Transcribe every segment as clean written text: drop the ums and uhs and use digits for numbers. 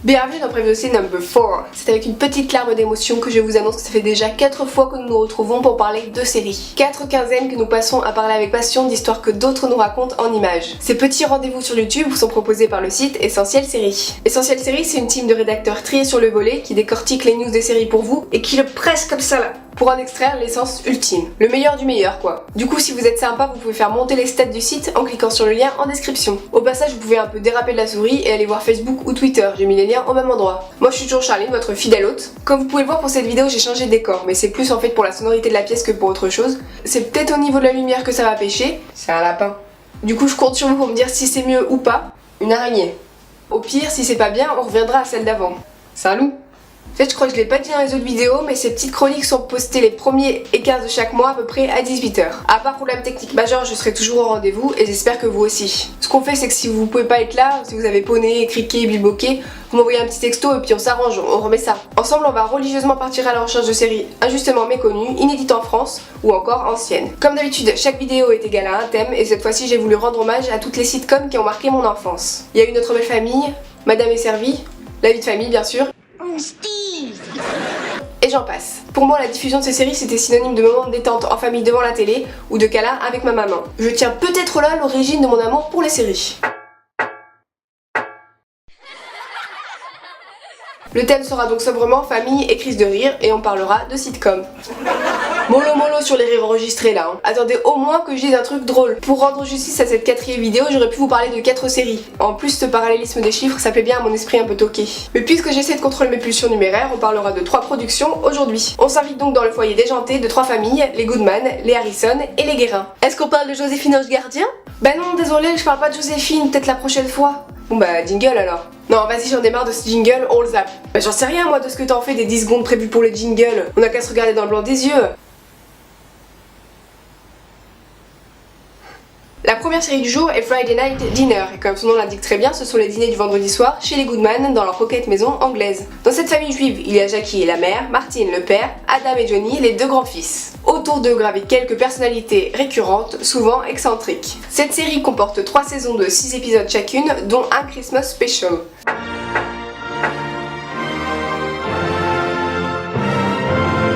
Bienvenue dans Préviously Number 4. C'est avec une petite larme d'émotion que je vous annonce que ça fait déjà 4 fois que nous nous retrouvons pour parler de séries. 4 quinzaines que nous passons à parler avec passion d'histoires que d'autres nous racontent en images. Ces petits rendez-vous sur YouTube vous sont proposés par le site Essentiel Séries. Essentiel Séries, c'est une team de rédacteurs triés sur le volet qui décortiquent les news des séries pour vous et qui le pressent comme ça là, pour en extraire l'essence ultime. Le meilleur du meilleur quoi. Du coup, si vous êtes sympa, vous pouvez faire monter les stats du site en cliquant sur le lien en description. Au passage, vous pouvez un peu déraper de la souris et aller voir Facebook ou Twitter, j'ai mis les liens au même endroit. Moi je suis toujours Charline, votre fidèle hôte. Comme vous pouvez le voir pour cette vidéo, j'ai changé de décor, mais c'est plus en fait pour la sonorité de la pièce que pour autre chose. C'est peut-être au niveau de la lumière que ça va pêcher. C'est un lapin. Du coup, je compte sur vous pour me dire si c'est mieux ou pas. Une araignée. Au pire, si c'est pas bien, on reviendra à celle d'avant. C'est un loup. En fait, je crois que je l'ai pas dit dans les autres vidéos, mais ces petites chroniques sont postées les premiers et 15 de chaque mois à peu près à 18h. À part problème technique majeur, je serai toujours au rendez-vous et j'espère que vous aussi. Ce qu'on fait, c'est que si vous pouvez pas être là, si vous avez poney, criqué, bilboqué, vous m'envoyez un petit texto et puis on s'arrange, on remet ça. Ensemble, on va religieusement partir à la recherche de séries injustement méconnues, inédites en France ou encore anciennes. Comme d'habitude, chaque vidéo est égale à un thème et cette fois-ci, j'ai voulu rendre hommage à toutes les sitcoms qui ont marqué mon enfance. Il y a eu Notre Belle Famille, Madame est servie, La Vie de Famille bien sûr. Et j'en passe. Pour moi, la diffusion de ces séries, c'était synonyme de moments de détente en famille devant la télé ou de câlin avec ma maman. Je tiens peut-être là l'origine de mon amour pour les séries. Le thème sera donc sobrement famille et crise de rire et on parlera de sitcom. Mollo mollo sur les rires enregistrés là. Attendez au moins que je dise un truc drôle. Pour rendre justice à cette 4e vidéo, j'aurais pu vous parler de 4 séries. En plus, ce parallélisme des chiffres, ça plaît bien à mon esprit un peu toqué. Mais puisque j'essaie de contrôler mes pulsions numéraires, on parlera de 3 productions aujourd'hui. On s'invite donc dans le foyer déjanté de 3 familles, les Goodman, les Harrison et les Guérin. Est-ce qu'on parle de Joséphine Ange Gardien? Bah non, désolé, je parle pas de Joséphine, peut-être la prochaine fois. Bon bah jingle alors. Non vas-y, j'en ai marre de ce jingle, on le zappe. Bah j'en sais rien moi de ce que t'en fais des 10 secondes prévues pour les jingles. On a qu'à se regarder dans le blanc des yeux. La première série du jour est Friday Night Dinner, et comme son nom l'indique très bien, ce sont les dîners du vendredi soir chez les Goodman dans leur coquette maison anglaise. Dans cette famille juive, il y a Jackie et la mère, Martin le père, Adam et Johnny les 2 grands-fils. Autour d'eux gravitent quelques personnalités récurrentes, souvent excentriques. Cette série comporte 3 saisons de 6 épisodes chacune, dont un Christmas Special.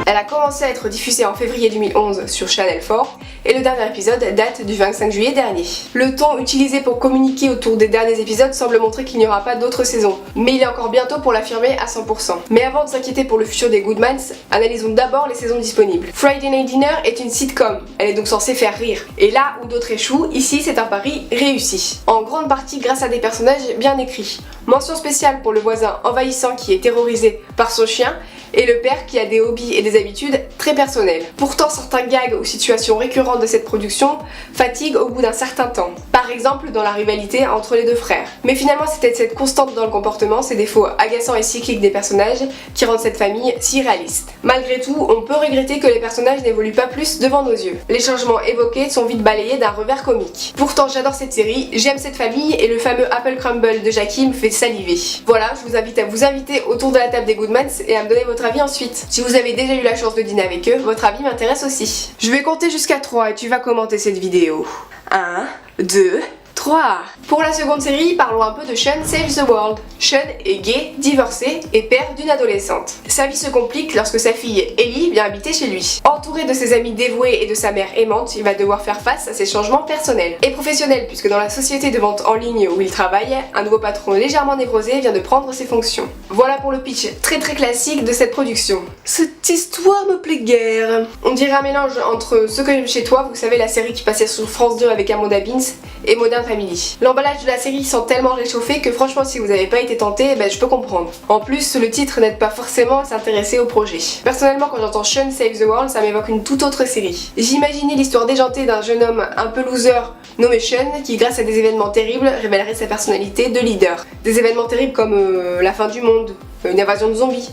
Elle a commencé à être diffusée en février 2011 sur Channel 4 et le dernier épisode date du 25 juillet dernier. Le ton utilisé pour communiquer autour des derniers épisodes semble montrer qu'il n'y aura pas d'autres saisons, mais il est encore bientôt pour l'affirmer à 100%. Mais avant de s'inquiéter pour le futur des Goodmans, analysons d'abord les saisons disponibles. Friday Night Dinner est une sitcom, elle est donc censée faire rire. Et là où d'autres échouent, ici c'est un pari réussi. En grande partie grâce à des personnages bien écrits. Mention spéciale pour le voisin envahissant qui est terrorisé par son chien et le père qui a des hobbies et des habitudes très personnelles. Pourtant, certains gags ou situations récurrentes de cette production fatiguent au bout d'un certain temps. Par exemple, dans la rivalité entre les 2 frères. Mais finalement, c'est peut-être cette constante dans le comportement, ces défauts agaçants et cycliques des personnages qui rendent cette famille si réaliste. Malgré tout, on peut regretter que les personnages n'évoluent pas plus devant nos yeux. Les changements évoqués sont vite balayés d'un revers comique. Pourtant, j'adore cette série, j'aime cette famille et le fameux Apple Crumble de Jackie me fait saliver. Voilà, je vous invite à vous inviter autour de la table des Goodmans et à me donner votre avis ensuite. Si vous avez déjà eu la chance de dîner avec eux, votre avis m'intéresse aussi. Je vais compter jusqu'à 3 et tu vas commenter cette vidéo. 1, 2, 3. Pour la seconde série, parlons un peu de Sean Saves the World. Sean est gay, divorcé et père d'une adolescente. Sa vie se complique lorsque sa fille Ellie vient habiter chez lui. Entouré de ses amis dévoués et de sa mère aimante, il va devoir faire face à ses changements personnels et professionnels puisque dans la société de vente en ligne où il travaille, un nouveau patron légèrement névrosé vient de prendre ses fonctions. Voilà pour le pitch très classique de cette production. Cette histoire me plaît guère. On dirait un mélange entre Ce que j'aime chez toi, vous savez la série qui passait sur France 2 avec Amanda Bynes, et Modern Family. L'emballage de la série sent tellement réchauffé que franchement si vous n'avez pas été tenté, je peux comprendre. En plus, le titre n'aide pas forcément à s'intéresser au projet. Personnellement, quand j'entends Sean Save the World, ça m'évoque une toute autre série. J'imaginais l'histoire déjantée d'un jeune homme un peu loser nommé Sean qui grâce à des événements terribles révélerait sa personnalité de leader. Des événements terribles comme la fin du monde, une invasion de zombies,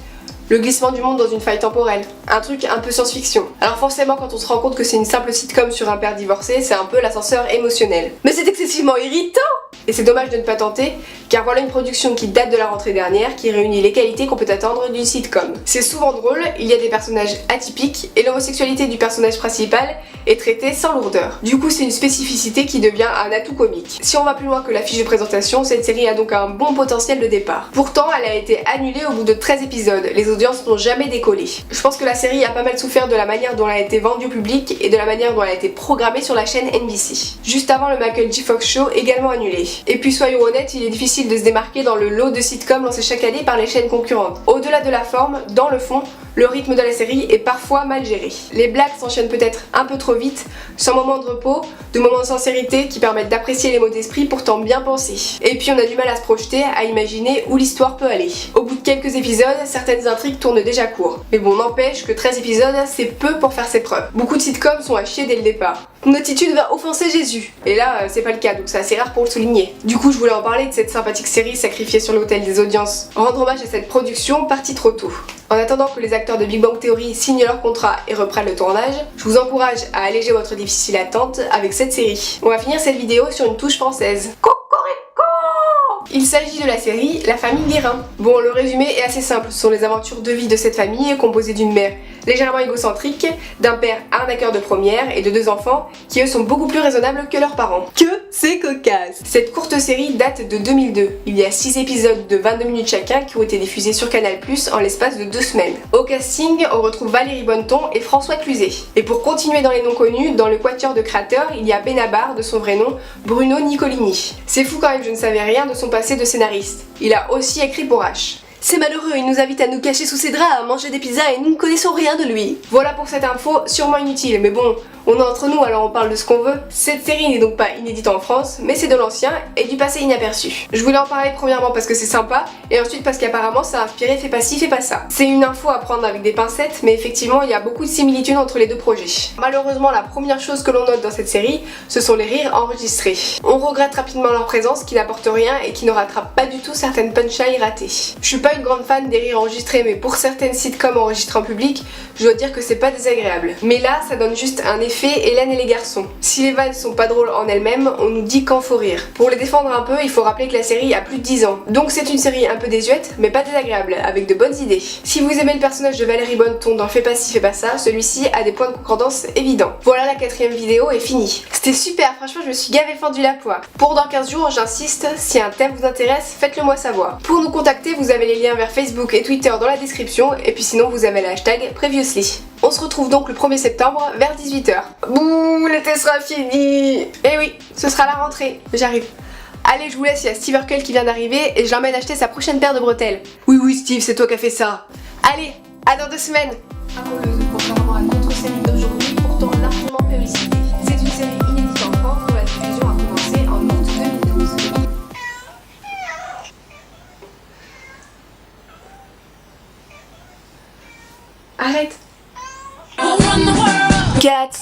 le glissement du monde dans une faille temporelle. Un truc un peu science-fiction. Alors forcément quand on se rend compte que c'est une simple sitcom sur un père divorcé, c'est un peu l'ascenseur émotionnel. Mais c'est excessivement irritant! Et c'est dommage de ne pas tenter, car voilà une production qui date de la rentrée dernière, qui réunit les qualités qu'on peut attendre d'une sitcom. C'est souvent drôle, il y a des personnages atypiques, et l'homosexualité du personnage principal est traitée sans lourdeur. Du coup, c'est une spécificité qui devient un atout comique. Si on va plus loin que la fiche de présentation, cette série a donc un bon potentiel de départ. Pourtant, elle a été annulée au bout de 13 épisodes, les audiences n'ont jamais décollé. Je pense que la série a pas mal souffert de la manière dont elle a été vendue au public et de la manière dont elle a été programmée sur la chaîne NBC. Juste avant le Michael J. Fox Show, également annulé. Et puis soyons honnêtes, il est difficile de se démarquer dans le lot de sitcoms lancés chaque année par les chaînes concurrentes. Au-delà de la forme, dans le fond, le rythme de la série est parfois mal géré. Les blagues s'enchaînent peut-être un peu trop vite, sans moment de repos, de moments de sincérité qui permettent d'apprécier les mots d'esprit pourtant bien pensés. Et puis on a du mal à se projeter, à imaginer où l'histoire peut aller. Au bout de quelques épisodes, certaines intrigues tournent déjà court. Mais bon, n'empêche que 13 épisodes, c'est peu pour faire ses preuves. Beaucoup de sitcoms sont à chier dès le départ. Ton attitude va offenser Jésus. Et là, c'est pas le cas, donc c'est assez rare pour le souligner. Du coup, je voulais en parler de cette sympathique série sacrifiée sur l'autel des audiences. Rendre hommage à cette production partie trop tôt. En attendant que les acteurs de Big Bang Theory signent leur contrat et reprennent le tournage, je vous encourage à alléger votre difficile attente avec cette série. On va finir cette vidéo sur une touche française. Il s'agit de la série La famille Guérin. Bon, le résumé est assez simple, ce sont les aventures de vie de cette famille composée d'une mère légèrement égocentrique, d'un père arnaqueur de première et de deux enfants qui eux sont beaucoup plus raisonnables que leurs parents. Que c'est cocasse! Cette courte série date de 2002. Il y a 6 épisodes de 22 minutes chacun qui ont été diffusés sur Canal+ en l'espace de 2 semaines. Au casting, on retrouve Valérie Bonneton et François Cluzet. Et pour continuer dans les noms connus, dans le quatuor de créateurs, il y a Benabar, de son vrai nom, Bruno Nicolini. C'est fou quand même, je ne savais rien de son passé de scénariste. Il a aussi écrit pour H. C'est malheureux, il nous invite à nous cacher sous ses draps, à manger des pizzas et nous ne connaissons rien de lui. Voilà pour cette info, sûrement inutile, mais bon, on est entre nous alors on parle de ce qu'on veut. Cette série n'est donc pas inédite en France, mais c'est de l'ancien et du passé inaperçu. Je voulais en parler premièrement parce que c'est sympa, et ensuite parce qu'apparemment ça a inspiré Fais pas ci, fais pas ça. C'est une info à prendre avec des pincettes, mais effectivement il y a beaucoup de similitudes entre les deux projets. Malheureusement, la première chose que l'on note dans cette série, ce sont les rires enregistrés. On regrette rapidement leur présence qui n'apporte rien et qui ne rattrape pas du tout certaines punchlines ratées. Je suis pas une grande fan des rires enregistrés, mais pour certaines sitcoms enregistrées en public, je dois dire que c'est pas désagréable. Mais là, ça donne juste un effet Hélène et les garçons. Si les vannes sont pas drôles en elles-mêmes, on nous dit qu'en faut rire. Pour les défendre un peu, il faut rappeler que la série a plus de 10 ans. Donc c'est une série un peu désuète, mais pas désagréable, avec de bonnes idées. Si vous aimez le personnage de Valérie Bonneton dans Fais pas ci, fais pas ça, celui-ci a des points de concordance évidents. Voilà, la 4ème vidéo est finie. C'était super, franchement je me suis gavé fendu la poire. Pour dans 15 jours, j'insiste, si un thème vous intéresse, faites-le moi savoir. Pour nous contacter, vous avez les liens vers Facebook et Twitter dans la description, et puis sinon vous avez le hashtag Previously. On se retrouve donc le 1er septembre vers 18h. Bouh, l'été sera fini. Eh oui, ce sera la rentrée. J'arrive. Allez, je vous laisse, il y a Steve Urkel qui vient d'arriver et je l'emmène acheter sa prochaine paire de bretelles. Oui, Steve, c'est toi qui as fait ça. Allez, à dans 2 semaines. Amoureuse, contrairement à d'autres séries d'aujourd'hui, pourtant largement plébiscitée. C'est une série inédite en France dont la diffusion a commencé en août 2012. Arrête. Cats.